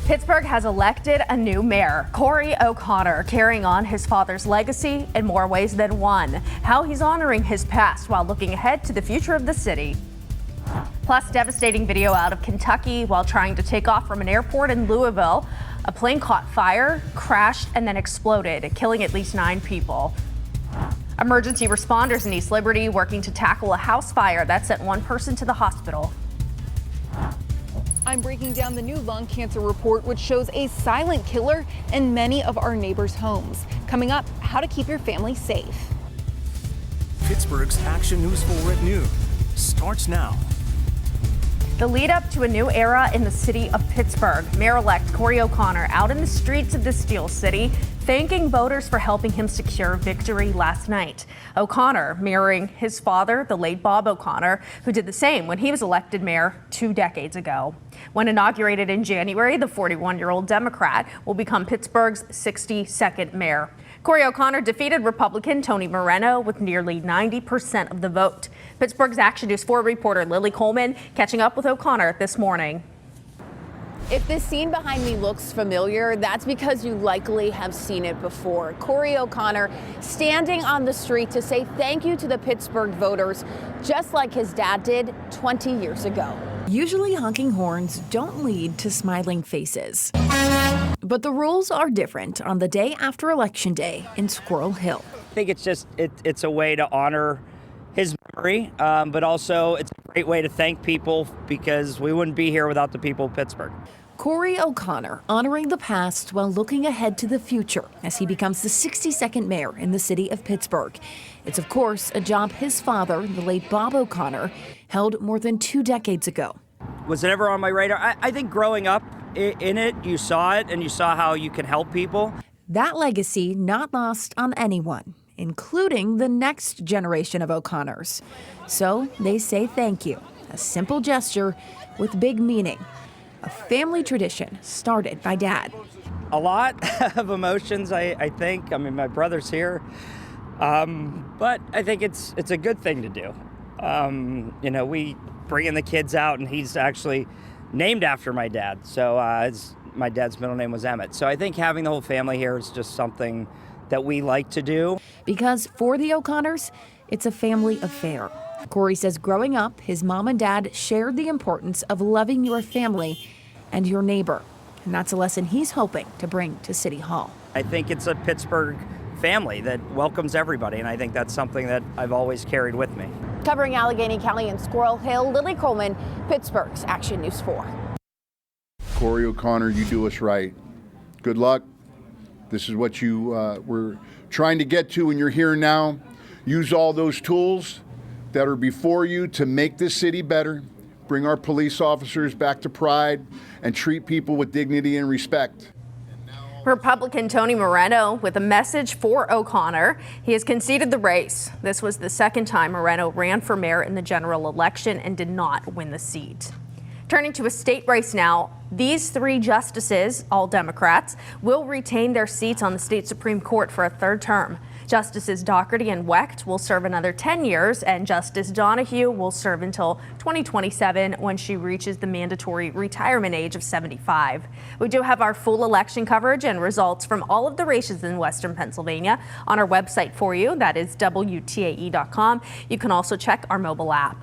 Pittsburgh has elected a new mayor, Corey O'Connor, carrying on his father's legacy in more ways than one. How he's honoring his past while looking ahead to the future of the city. Plus, devastating video out of Kentucky while trying to take off from an airport in Louisville. A plane caught fire, crashed, and then exploded, killing at least 9 people. Emergency responders in East Liberty working to tackle a house fire that sent 1 person to the hospital. I'm breaking down the new lung cancer report, which shows a silent killer in many of our neighbors' homes. Coming up, how to keep your family safe. Pittsburgh's Action News 4 at noon starts now. The lead up to a new era in the city of Pittsburgh. Mayor-elect Corey O'Connor out in the streets of the Steel City, thanking voters for helping him secure victory last night. O'Connor mirroring his father, the late Bob O'Connor, who did the same when he was elected mayor 2 decades ago. When inaugurated in January, the 41-year-old Democrat will become Pittsburgh's 62nd mayor. Corey O'Connor defeated Republican Tony Moreno with nearly 90% of the vote. Pittsburgh's Action News 4 reporter Lily Coleman catching up with O'Connor this morning. If this scene behind me looks familiar, that's because you likely have seen it before. Corey O'Connor standing on the street to say thank you to the Pittsburgh voters, just like his dad did 20 years ago. Usually honking horns don't lead to smiling faces. But the rules are different on the day after Election Day in Squirrel Hill. I think it's just it's a way to honor his memory, but also it's a great way to thank people because we wouldn't be here without the people of Pittsburgh. Corey O'Connor honoring the past while looking ahead to the future as he becomes the 62nd mayor in the city of Pittsburgh. It's, of course, a job his father, the late Bob O'Connor, held more than 2 decades ago. Was it ever on my radar? I think growing up in it, you saw it and you saw how you can help people. That legacy not lost on anyone, including the next generation of O'Connors. So they say thank you, a simple gesture with big meaning. A family tradition started by Dad. A lot of emotions, I think. I mean, my brother's here, but I think it's a good thing to do. You know, we bringing the kids out, and he's actually named after my dad. So my dad's middle name was Emmett. So I think having the whole family here is just something that we like to do. Because for the O'Connors, it's a family affair. Corey says growing up, his mom and dad shared the importance of loving your family and your neighbor. And that's a lesson he's hoping to bring to City Hall. I think it's a Pittsburgh family that welcomes everybody, and I think that's something that I've always carried with me. Covering Allegheny County and Squirrel Hill, Lily Coleman, Pittsburgh's Action News 4. Corey O'Connor, you do us right. Good luck. This is what you were trying to get to, and you're here now. Use all those tools that are before you to make this city better, bring our police officers back to pride, and treat people with dignity and respect. Republican Tony Moreno with a message for O'Connor. He has conceded the race. This was the second time Moreno ran for mayor in the general election and did not win the seat. Turning to a state race now, these 3 justices, all Democrats, will retain their seats on the state Supreme Court for a 3rd term. Justices Dougherty and Wecht will serve another 10 years, and Justice Donahue will serve until 2027 when she reaches the mandatory retirement age of 75. We do have our full election coverage and results from all of the races in Western Pennsylvania on our website for you. That is WTAE.com. You can also check our mobile app.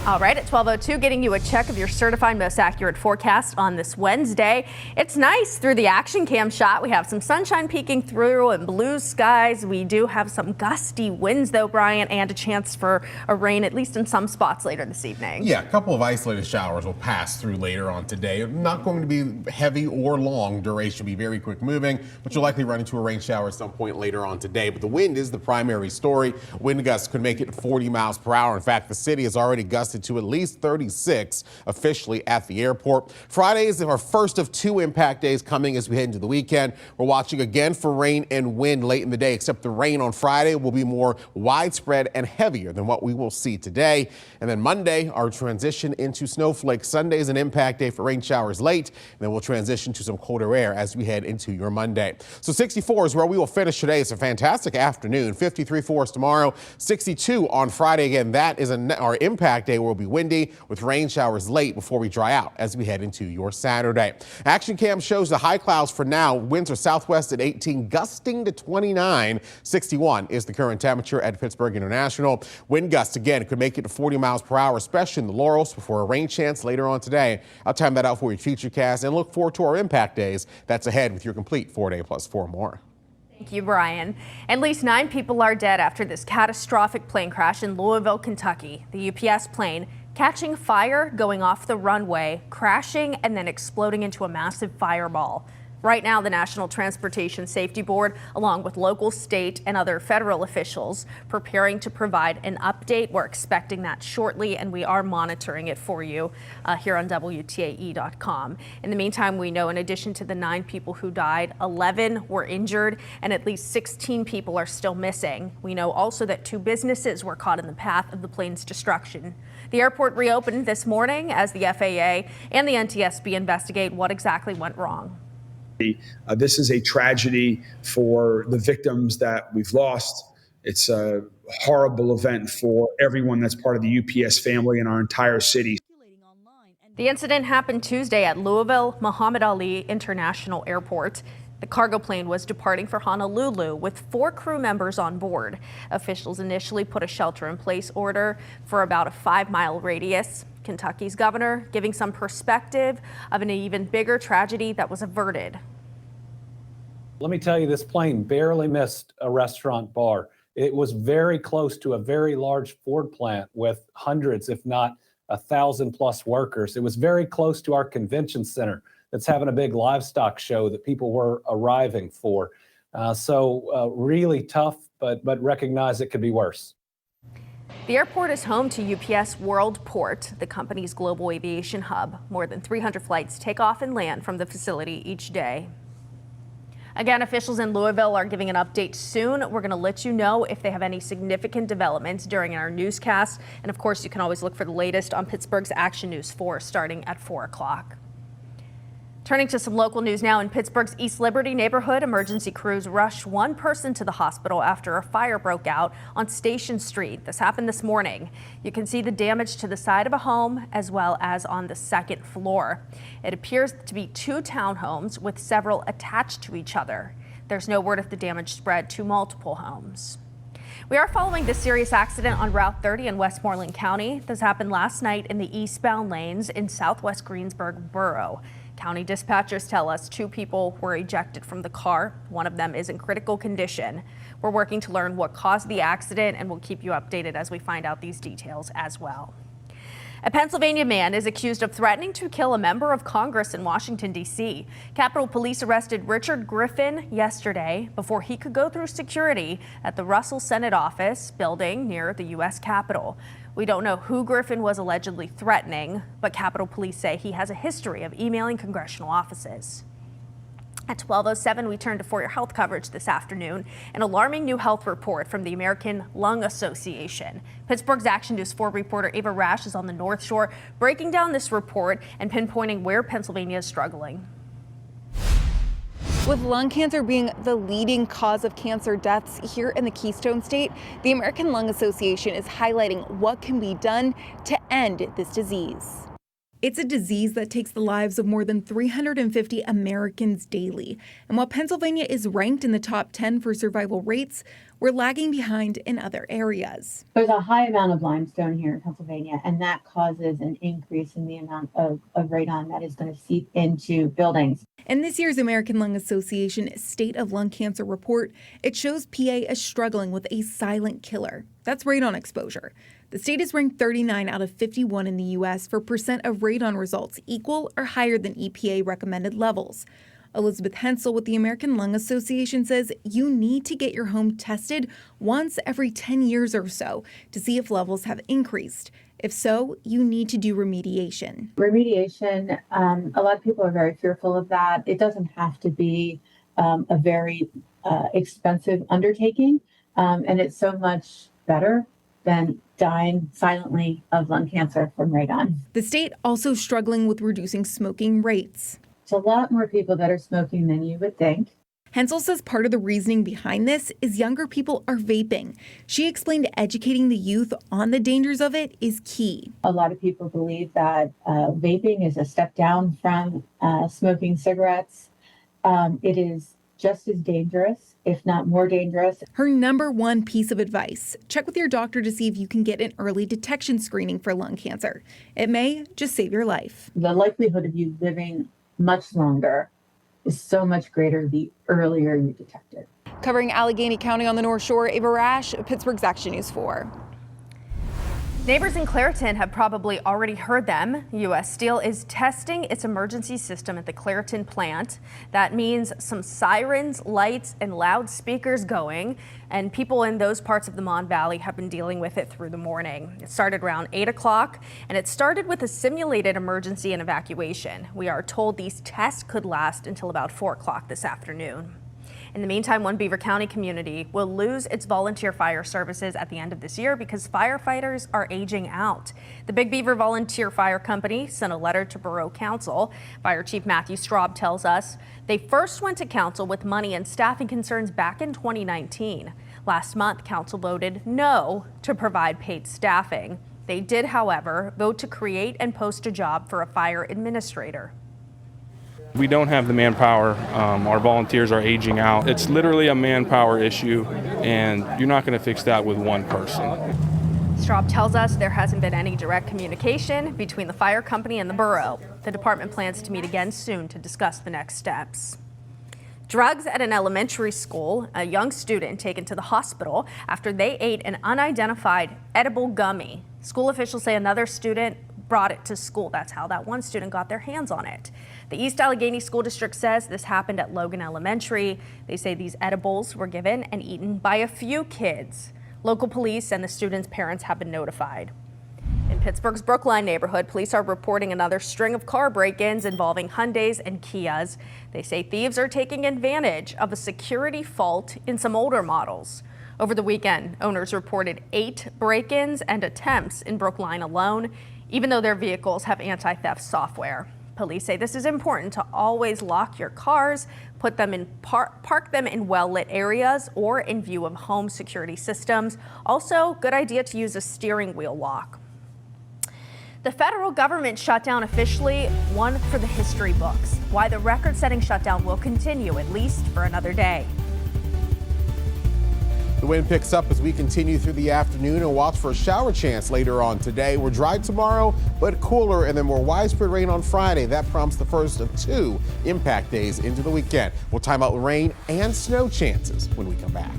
All right, at 12:02, getting you a check of your certified most accurate forecast on this Wednesday. It's nice through the action cam shot. We have some sunshine peeking through and blue skies. We do have some gusty winds, though, Brian, and a chance for a rain, at least in some spots later this evening. Yeah, a couple of isolated showers will pass through later on today. Not going to be heavy or long duration, be very quick moving, but you'll likely run into a rain shower at some point later on today. But the wind is the primary story. Wind gusts could make it 40 miles per hour. In fact, the city has already gusted to at least 36 officially at the airport. Friday is our first of 2 impact days coming as we head into the weekend. We're watching again for rain and wind late in the day, except the rain on Friday will be more widespread and heavier than what we will see today. And then Monday, our transition into snowflakes. Sunday is an impact day for rain showers late, and then we'll transition to some colder air as we head into your Monday. So 64 is where we will finish today. It's a fantastic afternoon. 53 for us tomorrow, 62 on Friday. Again, that is our impact day. will be windy with rain showers late before we dry out as we head into your Saturday. Action cam shows the high clouds for now. Winds are southwest at 18, gusting to 29. 61 is the current temperature at Pittsburgh International. Wind gusts again could make it to 40 miles per hour, especially in the Laurels, before a rain chance later on today. I'll time that out for your FeatureCast and look forward to our impact days. That's ahead with your complete 4-day plus 4 more. Thank you, Brian. At least 9 people are dead after this catastrophic plane crash in Louisville, Kentucky. The UPS plane catching fire, going off the runway, crashing, and then exploding into a massive fireball. Right now, the National Transportation Safety Board, along with local, state, and other federal officials, preparing to provide an update. We're expecting that shortly, and we are monitoring it for you here on WTAE.com. In the meantime, we know in addition to the 9 people who died, 11 were injured, and at least 16 people are still missing. We know also that 2 businesses were caught in the path of the plane's destruction. The airport reopened this morning as the FAA and the NTSB investigate what exactly went wrong. This is a tragedy for the victims that we've lost. It's a horrible event for everyone that's part of the UPS family and our entire city. The incident happened Tuesday at Louisville Muhammad Ali International Airport. The cargo plane was departing for Honolulu with 4 crew members on board. Officials initially put a shelter-in-place order for about a 5-mile radius. Kentucky's governor giving some perspective of an even bigger tragedy that was averted. Let me tell you, this plane barely missed a restaurant bar. It was very close to a very large Ford plant with hundreds, if not 1,000 plus workers. It was very close to our convention center that's having a big livestock show that people were arriving for. So really tough, but recognize it could be worse. The airport is home to UPS Worldport, the company's global aviation hub. More than 300 flights take off and land from the facility each day. Again, officials in Louisville are giving an update soon. We're going to let you know if they have any significant developments during our newscast. And of course, you can always look for the latest on Pittsburgh's Action News 4 starting at 4 o'clock. Turning to some local news now, in Pittsburgh's East Liberty neighborhood, emergency crews rushed 1 person to the hospital after a fire broke out on Station Street. This happened this morning. You can see the damage to the side of a home as well as on the 2nd floor. It appears to be 2 townhomes with several attached to each other. There's no word if the damage spread to multiple homes. We are following this serious accident on Route 30 in Westmoreland County. This happened last night in the eastbound lanes in southwest Greensburg Borough. County dispatchers tell us 2 people were ejected from the car. 1 of them is in critical condition. We're working to learn what caused the accident, and we'll keep you updated as we find out these details as well. A Pennsylvania man is accused of threatening to kill a member of Congress in Washington, D.C. Capitol Police arrested Richard Griffin yesterday before he could go through security at the Russell Senate office building near the U.S. Capitol. We don't know who Griffin was allegedly threatening, but Capitol Police say he has a history of emailing congressional offices. At 12:07, we turn to For Your Health coverage this afternoon. An alarming new health report from the American Lung Association. Pittsburgh's Action News 4 reporter Ava Rash is on the North Shore breaking down this report and pinpointing where Pennsylvania is struggling. With lung cancer being the leading cause of cancer deaths here in the Keystone State, the American Lung Association is highlighting what can be done to end this disease. It's a disease that takes the lives of more than 350 Americans daily. And while Pennsylvania is ranked in the top 10 for survival rates, we're lagging behind in other areas. There's a high amount of limestone here in Pennsylvania, and that causes an increase in the amount of radon that is going to seep into buildings. In this year's American Lung Association State of Lung Cancer report, it shows PA is struggling with a silent killer. That's radon exposure. The state is ranked 39 out of 51 in the U.S. for percent of radon results equal or higher than EPA recommended levels. Elizabeth Hensel with the American Lung Association says you need to get your home tested once every 10 years or so to see if levels have increased. If so, you need to do remediation. Remediation, a lot of people are very fearful of that. It doesn't have to be a very expensive undertaking, and it's so much better than dying silently of lung cancer from radon. The state also struggling with reducing smoking rates. It's a lot more people that are smoking than you would think. Hensel says part of the reasoning behind this is younger people are vaping. She explained educating the youth on the dangers of it is key. A lot of people believe that vaping is a step down from smoking cigarettes. It is just as dangerous, if not more dangerous. Her number one piece of advice: check with your doctor to see if you can get an early detection screening for lung cancer. It may just save your life. The likelihood of you living much longer is so much greater the earlier you detect it. Covering Allegheny County on the North Shore, Ava Rash, Pittsburgh's Action News 4. Neighbors in Clairton have probably already heard them. U.S. Steel is testing its emergency system at the Clairton plant. That means some sirens, lights, and loudspeakers going, and people in those parts of the Mon Valley have been dealing with it through the morning. It started around 8 o'clock, and it started with a simulated emergency and evacuation. We are told these tests could last until about 4 o'clock this afternoon. In the meantime, one Beaver County community will lose its volunteer fire services at the end of this year because firefighters are aging out. The Big Beaver Volunteer Fire Company sent a letter to Borough Council. Fire Chief Matthew Straub tells us they first went to council with money and staffing concerns back in 2019. Last month, council voted no to provide paid staffing. They did, however, vote to create and post a job for a fire administrator. We don't have the manpower. Our volunteers are aging out. It's literally a manpower issue, and you're not going to fix that with one person. Straub tells us there hasn't been any direct communication between the fire company and the borough. The department plans to meet again soon to discuss the next steps. Drugs at an elementary school. A young student taken to the hospital after they ate an unidentified edible gummy. School officials say another student brought it to school. That's how that one student got their hands on it. The East Allegheny School District says this happened at Logan Elementary. They say these edibles were given and eaten by a few kids. Local police and the students' parents have been notified. In Pittsburgh's Brookline neighborhood, police are reporting another string of car break-ins involving Hyundais and Kias. They say thieves are taking advantage of a security fault in some older models. Over the weekend, owners reported 8 break-ins and attempts in Brookline alone, even though their vehicles have anti-theft software. Police say this is important to always lock your cars, put them in park them in well-lit areas or in view of home security systems. Also, good idea to use a steering wheel lock. The federal government shutdown officially, one for the history books. Why the record-setting shutdown will continue at least for another day. The wind picks up as we continue through the afternoon and watch for a shower chance later on today. We're dry tomorrow, but cooler, and then more widespread rain on Friday. That prompts the first of 2 impact days into the weekend. We'll time out rain and snow chances when we come back.